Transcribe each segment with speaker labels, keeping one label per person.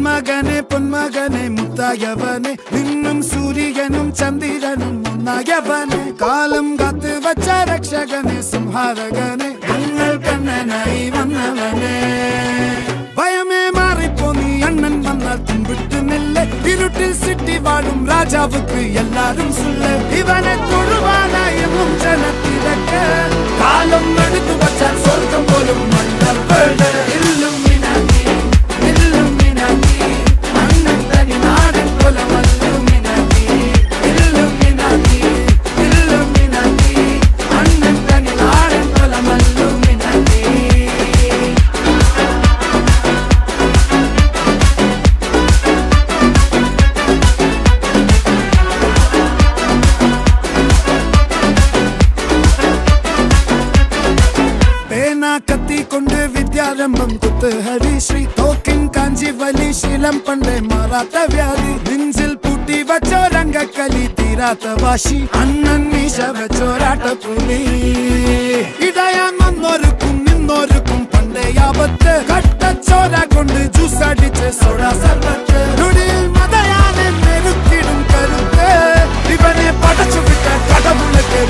Speaker 1: മകനെ പൊന്മകനെ മുത്തായവനെ നിന്നും സൂര്യനും ചന്ദ്രനും ഒന്നായവനെ കാലം കാത്ത് വച്ച രക്ഷകനെ സംഹാരകനെ ഞങ്ങൾ കണ്ണനായി വന്നവനെ ഭയമേ മാറിപ്പോ നീ അണ്ണൻ വന്നാൽ തുമ്പിട്ട് നില്ല ഇരുട്ടിൽ സിറ്റി വാഴും രാജാവുക്ക് എല്ലാരും സുല്ല ഇവനെ തൊഴുവാനായെന്നും ജനത്തിരക്ക് കാലം എടുത്തു വച്ചാൽ സ്വർഗം പോലും മണ്ണൽ വീട് വിദ്യാരംഭം കുത്ത് ഹരിശ്രീ തോക്കിൻ കാഞ്ചി വലി ശീലം പണ്ടേ മാറാത്ത വ്യാധി നെഞ്ചിൽ പൂട്ടി വച്ചോരംഗക്കലി തീരാത്ത വാശി അണ്ണൻ മീശ വെച്ചോരാട്ട പുലി ഇടയാൻ വന്നോർക്കും നിന്നോർക്കും പണ്ടേ ആപത്ത് കട്ടച്ചോര കൊണ്ട് ജ്യൂസ് അടിച്ച് സോഡ സർബത്ത് നുടിയിൽ മതയാനെ നെരുക്കിടും കരുത്ത് ഇവനെ പടച്ചു വിട്ട കടവുളക്ക്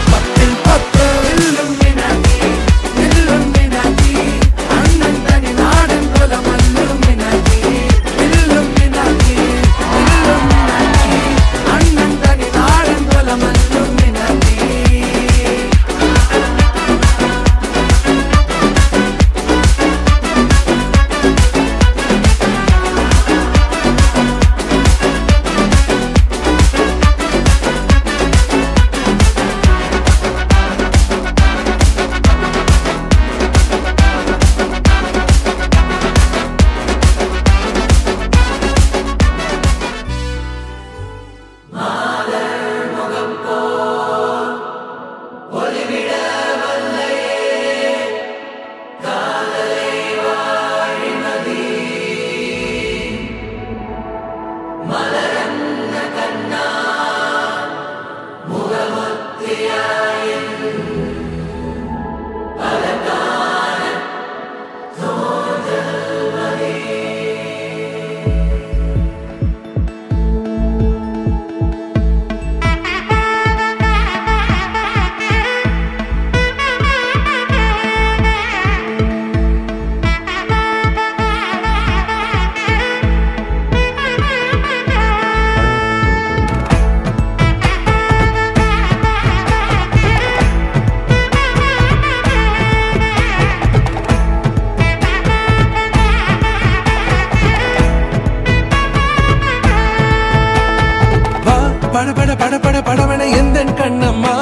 Speaker 1: 10-10 படவன எந்த கண்ணம்மா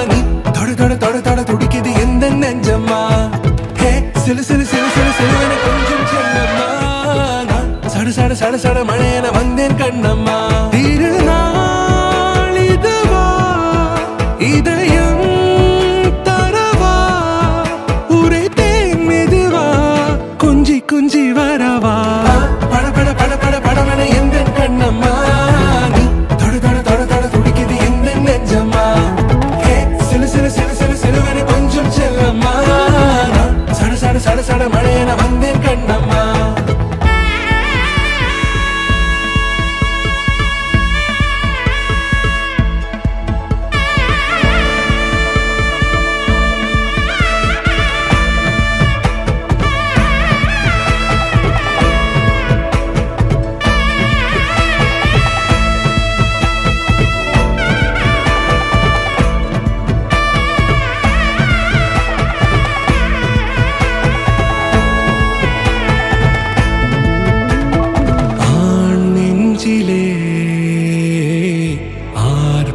Speaker 1: நீ தொட தொட தொட தொட துடிக்குது எந்த நெஞ்சம்மா ஹே சிலு சிலு சிலு சிலு சிலுவன கொஞ்சம் செல்லம்மா நான் சட சட சட சட மழையன வந்தேன் கண்ணம்மா திருநாள் இதுவா இதயம்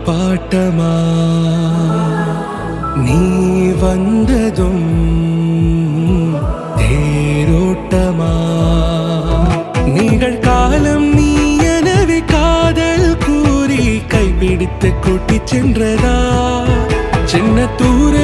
Speaker 1: ஆர்ப்பாட்டமா நீ வந்ததும் தேரோட்டமா நிகழ்காலம் நீ எனவே காதல் கூறி கைப்பிடித்து கூட்டிச் சென்றதா சின்ன தூர